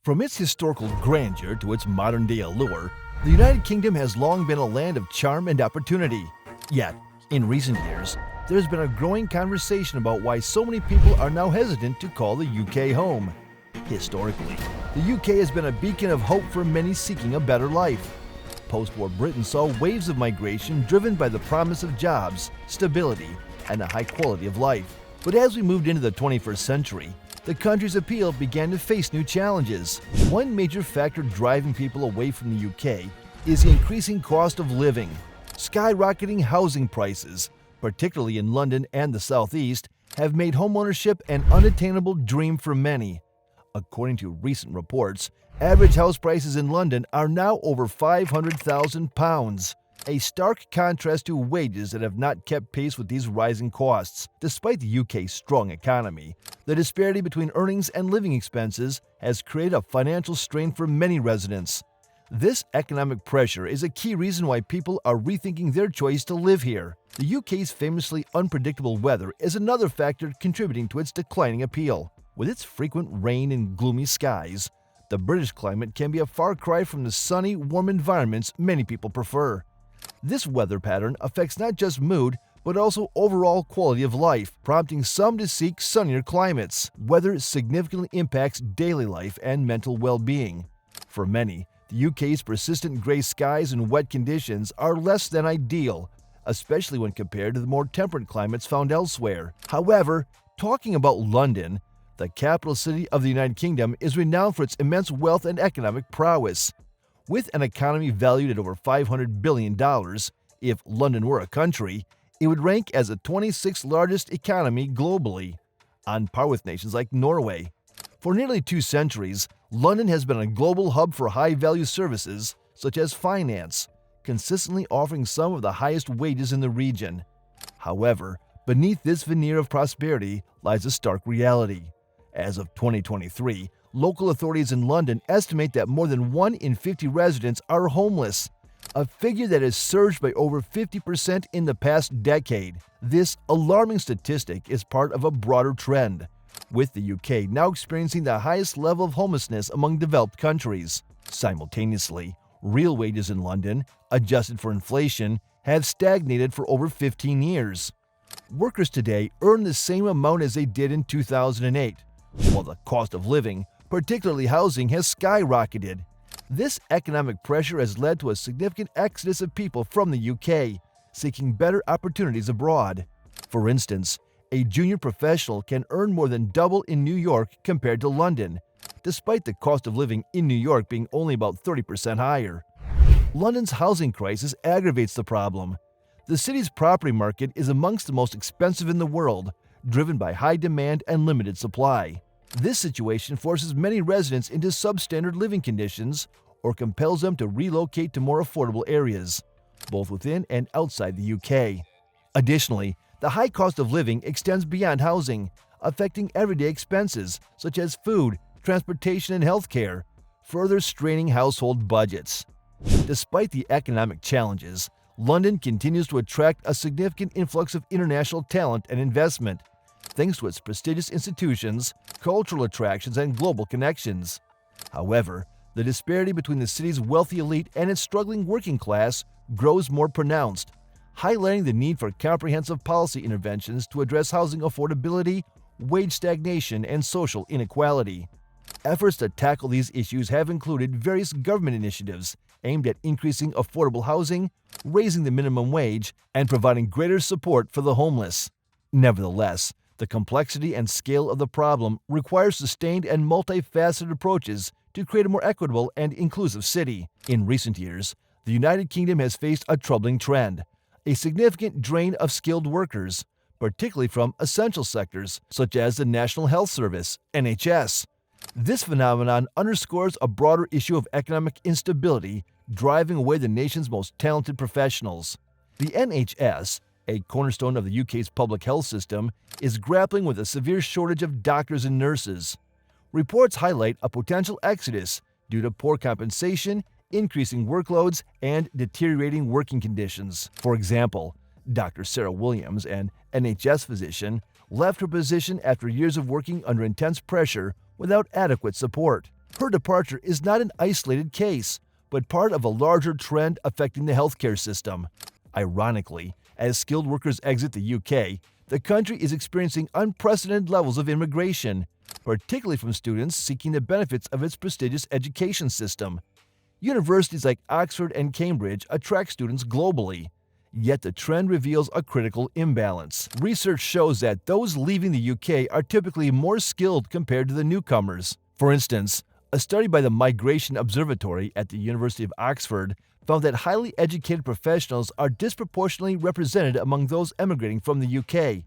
From its historical grandeur to its modern-day allure, the United Kingdom has long been a land of charm and opportunity. Yet, in recent years, there has been a growing conversation about why so many people are now hesitant to call the UK home. Historically, the UK has been a beacon of hope for many seeking a better life. Post-war Britain saw waves of migration driven by the promise of jobs, stability, and a high quality of life. But as we moved into the 21st century, the country's appeal began to face new challenges. One major factor driving people away from the UK is the increasing cost of living. Skyrocketing housing prices, particularly in London and the Southeast, have made homeownership an unattainable dream for many. According to recent reports, average house prices in London are now over £500,000, a stark contrast to wages that have not kept pace with these rising costs. Despite the UK's strong economy, the disparity between earnings and living expenses has created a financial strain for many residents. This economic pressure is a key reason why people are rethinking their choice to live here. The UK's famously unpredictable weather is another factor contributing to its declining appeal. With its frequent rain and gloomy skies, the British climate can be a far cry from the sunny, warm environments many people prefer. This weather pattern affects not just mood, but also overall quality of life, prompting some to seek sunnier climates. Weather significantly impacts daily life and mental well-being. For many, the UK's persistent gray skies and wet conditions are less than ideal, especially when compared to the more temperate climates found elsewhere. However, talking about London, the capital city of the United Kingdom is renowned for its immense wealth and economic prowess. With an economy valued at over $500 billion, if London were a country, it would rank as the 26th largest economy globally, on par with nations like Norway. For nearly 2 centuries, London has been a global hub for high-value services, such as finance, consistently offering some of the highest wages in the region. However, beneath this veneer of prosperity lies a stark reality. As of 2023, local authorities in London estimate that more than 1 in 50 residents are homeless, a figure that has surged by over 50% in the past decade. This alarming statistic is part of a broader trend, with the UK now experiencing the highest level of homelessness among developed countries. Simultaneously, real wages in London, adjusted for inflation, have stagnated for over 15 years. Workers today earn the same amount as they did in 2008, while the cost of living, particularly housing, has skyrocketed. This economic pressure has led to a significant exodus of people from the UK, seeking better opportunities abroad. For instance, a junior professional can earn more than double in New York compared to London, despite the cost of living in New York being only about 30% higher. London's housing crisis aggravates the problem. The city's property market is amongst the most expensive in the world, driven by high demand and limited supply. This situation forces many residents into substandard living conditions or compels them to relocate to more affordable areas, both within and outside the UK. Additionally, the high cost of living extends beyond housing, affecting everyday expenses such as food, transportation, and healthcare, further straining household budgets. Despite the economic challenges, London continues to attract a significant influx of international talent and investment, thanks to its prestigious institutions, cultural attractions, and global connections. However, the disparity between the city's wealthy elite and its struggling working class grows more pronounced, highlighting the need for comprehensive policy interventions to address housing affordability, wage stagnation, and social inequality. Efforts to tackle these issues have included various government initiatives aimed at increasing affordable housing, raising the minimum wage, and providing greater support for the homeless. Nevertheless, the complexity and scale of the problem requires sustained and multifaceted approaches to create a more equitable and inclusive city. In recent years, the United Kingdom has faced a troubling trend, a significant drain of skilled workers, particularly from essential sectors such as the National Health Service, NHS. This phenomenon underscores a broader issue of economic instability driving away the nation's most talented professionals. The NHS, a cornerstone of the UK's public health system, is grappling with a severe shortage of doctors and nurses. Reports highlight a potential exodus due to poor compensation, increasing workloads, and deteriorating working conditions. For example, Dr. Sarah Williams, an NHS physician, left her position after years of working under intense pressure without adequate support. Her departure is not an isolated case, but part of a larger trend affecting the healthcare system. Ironically, as skilled workers exit the UK, the country is experiencing unprecedented levels of immigration, particularly from students seeking the benefits of its prestigious education system. Universities like Oxford and Cambridge attract students globally, yet the trend reveals a critical imbalance. Research shows that those leaving the UK are typically more skilled compared to the newcomers. For instance, a study by the Migration Observatory at the University of Oxford found that highly educated professionals are disproportionately represented among those emigrating from the UK,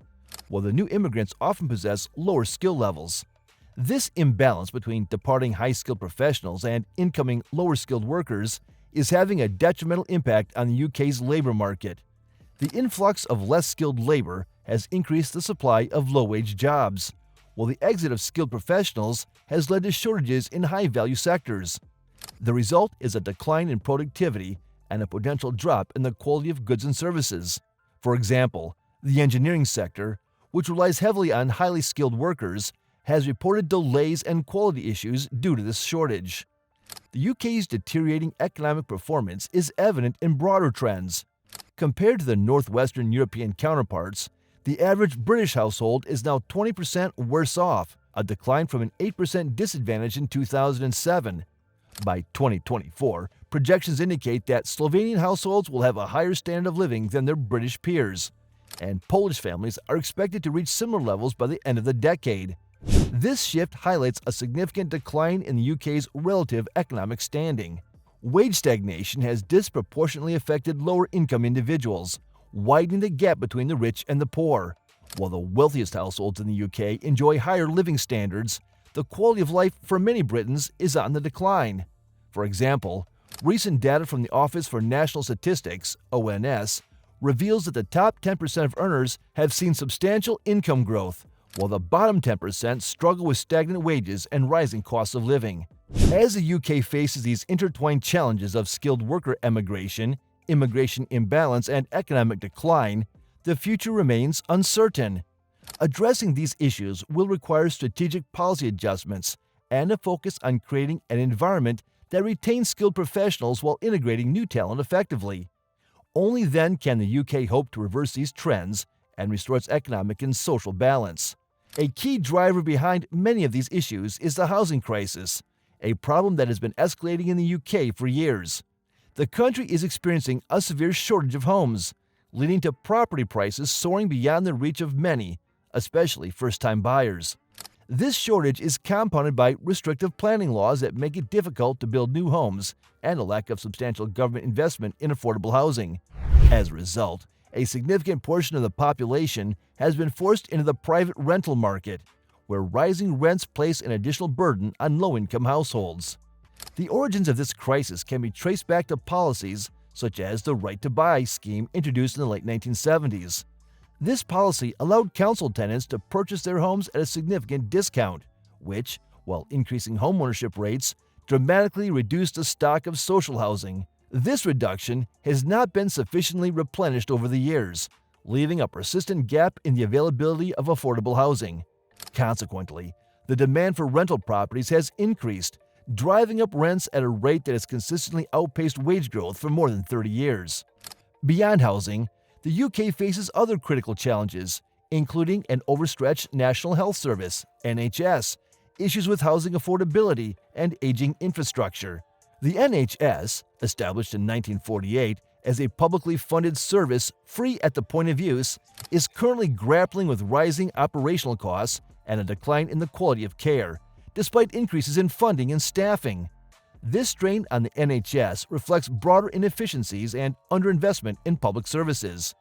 while the new immigrants often possess lower skill levels. This imbalance between departing high-skilled professionals and incoming lower-skilled workers is having a detrimental impact on the UK's labor market. The influx of less skilled labor has increased the supply of low-wage jobs, while the exit of skilled professionals has led to shortages in high-value sectors. The result is a decline in productivity and a potential drop in the quality of goods and services. For example, the engineering sector, which relies heavily on highly skilled workers, has reported delays and quality issues due to this shortage. The UK's deteriorating economic performance is evident in broader trends. Compared to the northwestern European counterparts, the average British household is now 20% worse off, a decline from an 8% disadvantage in 2007. By 2024, projections indicate that Slovenian households will have a higher standard of living than their British peers, and Polish families are expected to reach similar levels by the end of the decade. This shift highlights a significant decline in the UK's relative economic standing. Wage stagnation has disproportionately affected lower-income individuals, widening the gap between the rich and the poor. While the wealthiest households in the UK enjoy higher living standards, the quality of life for many Britons is on the decline. For example, recent data from the Office for National Statistics (ONS) reveals that the top 10% of earners have seen substantial income growth, while the bottom 10% struggle with stagnant wages and rising costs of living. As the UK faces these intertwined challenges of skilled worker emigration, immigration imbalance, and economic decline, the future remains uncertain. Addressing these issues will require strategic policy adjustments and a focus on creating an environment that retains skilled professionals while integrating new talent effectively. Only then can the UK hope to reverse these trends and restore its economic and social balance. A key driver behind many of these issues is the housing crisis, a problem that has been escalating in the UK for years. The country is experiencing a severe shortage of homes, leading to property prices soaring beyond the reach of many, especially first-time buyers. This shortage is compounded by restrictive planning laws that make it difficult to build new homes and a lack of substantial government investment in affordable housing. As a result, a significant portion of the population has been forced into the private rental market, where rising rents place an additional burden on low-income households. The origins of this crisis can be traced back to policies such as the Right to Buy scheme introduced in the late 1970s. This policy allowed council tenants to purchase their homes at a significant discount, which, while increasing homeownership rates, dramatically reduced the stock of social housing. This reduction has not been sufficiently replenished over the years, leaving a persistent gap in the availability of affordable housing. Consequently, the demand for rental properties has increased, driving up rents at a rate that has consistently outpaced wage growth for more than 30 years. Beyond housing, the UK faces other critical challenges, including an overstretched National Health Service (NHS), issues with housing affordability, and aging infrastructure. The NHS, established in 1948 as a publicly funded service free at the point of use, is currently grappling with rising operational costs and a decline in the quality of care, despite increases in funding and staffing. This strain on the NHS reflects broader inefficiencies and underinvestment in public services.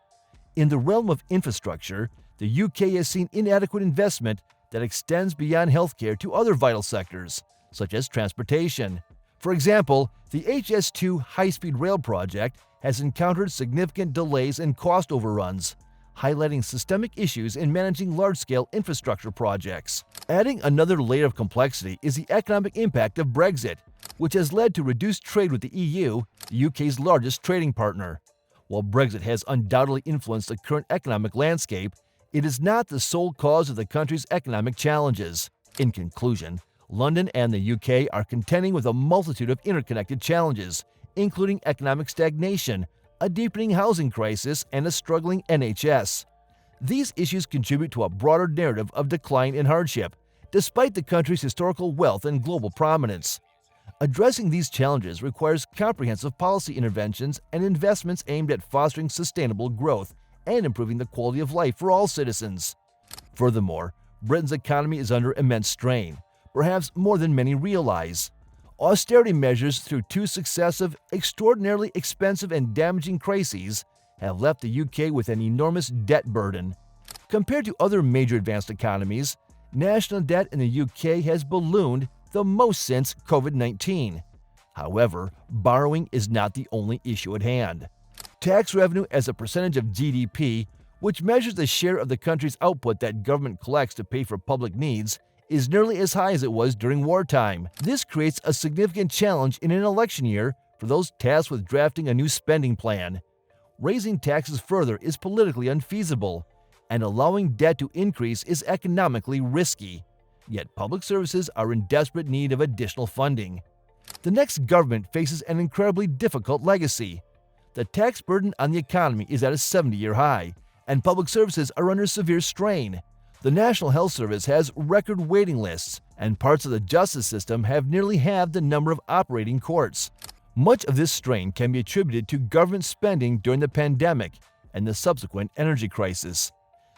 In the realm of infrastructure, the UK has seen inadequate investment that extends beyond healthcare to other vital sectors, such as transportation. For example, the HS2 high-speed rail project has encountered significant delays and cost overruns, highlighting systemic issues in managing large-scale infrastructure projects. Adding another layer of complexity is the economic impact of Brexit, which has led to reduced trade with the EU, the UK's largest trading partner. While Brexit has undoubtedly influenced the current economic landscape, it is not the sole cause of the country's economic challenges. In conclusion, London and the UK are contending with a multitude of interconnected challenges, including economic stagnation, a deepening housing crisis, and a struggling NHS. These issues contribute to a broader narrative of decline and hardship, despite the country's historical wealth and global prominence. Addressing these challenges requires comprehensive policy interventions and investments aimed at fostering sustainable growth and improving the quality of life for all citizens. Furthermore, Britain's economy is under immense strain, perhaps more than many realize. Austerity measures through two successive, extraordinarily expensive and damaging crises have left the UK with an enormous debt burden. Compared to other major advanced economies, national debt in the UK has ballooned the most since COVID-19. However, borrowing is not the only issue at hand. Tax revenue as a percentage of GDP, which measures the share of the country's output that government collects to pay for public needs, is nearly as high as it was during wartime. This creates a significant challenge in an election year for those tasked with drafting a new spending plan. Raising taxes further is politically unfeasible, and allowing debt to increase is economically risky. Yet public services are in desperate need of additional funding. The next government faces an incredibly difficult legacy. The tax burden on the economy is at a 70-year high, and public services are under severe strain. The National Health Service has record waiting lists, and parts of the justice system have nearly halved the number of operating courts. Much of this strain can be attributed to government spending during the pandemic and the subsequent energy crisis.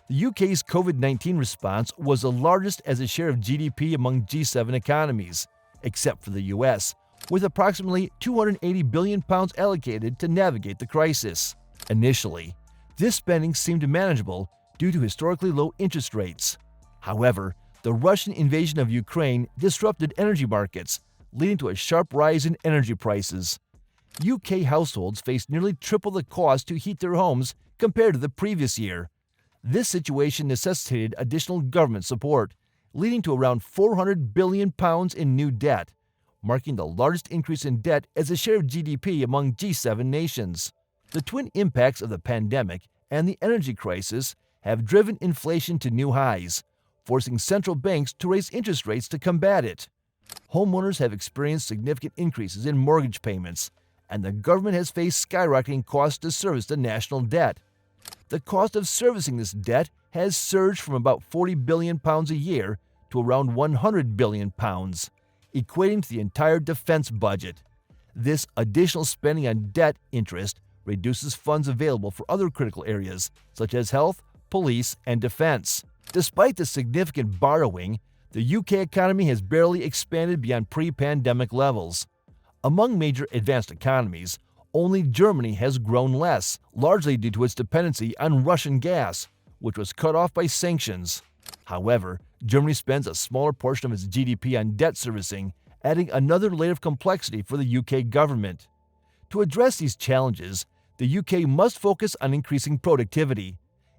The UK's COVID-19 response was the largest as a share of GDP among G7 economies, except for the US, with approximately £280 billion allocated to navigate the crisis. Initially, this spending seemed manageable due to historically low interest rates. However, the Russian invasion of Ukraine disrupted energy markets, leading to a sharp rise in energy prices. UK households faced nearly triple the cost to heat their homes compared to the previous year. This situation necessitated additional government support, leading to around £400 billion in new debt, marking the largest increase in debt as a share of GDP among G7 nations. The twin impacts of the pandemic and the energy crisis have driven inflation to new highs, forcing central banks to raise interest rates to combat it. Homeowners have experienced significant increases in mortgage payments, and the government has faced skyrocketing costs to service the national debt. The cost of servicing this debt has surged from about £40 billion a year to around £100 billion, equating to the entire defense budget. This additional spending on debt interest reduces funds available for other critical areas, such as health, police, and defense. Despite the significant borrowing, the UK economy has barely expanded beyond pre-pandemic levels. Among major advanced economies, only Germany has grown less, largely due to its dependency on Russian gas, which was cut off by sanctions. However, Germany spends a smaller portion of its GDP on debt servicing, adding another layer of complexity for the UK government. To address these challenges, the UK must focus on increasing productivity.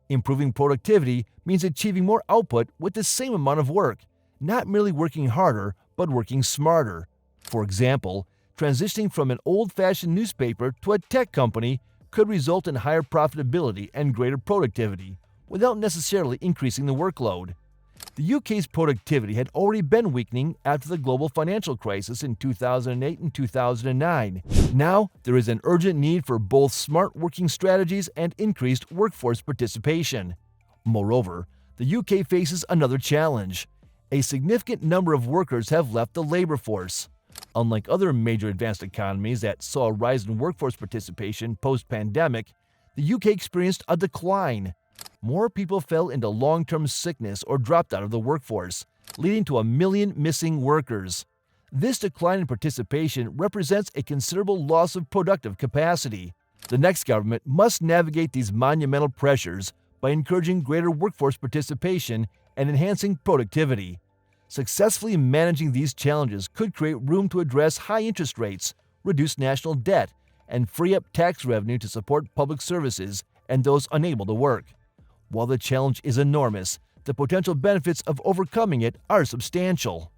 Improving productivity means achieving more output with the same amount of work, not merely working harder, but working smarter. For example, transitioning from an old-fashioned newspaper to a tech company could result in higher profitability and greater productivity, without necessarily increasing the workload. The UK's productivity had already been weakening after the global financial crisis in 2008 and 2009. Now, there is an urgent need for both smart working strategies and increased workforce participation. Moreover, the UK faces another challenge. A significant number of workers have left the labor force. Unlike other major advanced economies that saw a rise in workforce participation post-pandemic, the UK experienced a decline. More people fell into long-term sickness or dropped out of the workforce, leading to 1 million missing workers. This decline in participation represents a considerable loss of productive capacity. The next government must navigate these monumental pressures by encouraging greater workforce participation and enhancing productivity. Successfully managing these challenges could create room to address high interest rates, reduce national debt, and free up tax revenue to support public services and those unable to work. While the challenge is enormous, the potential benefits of overcoming it are substantial.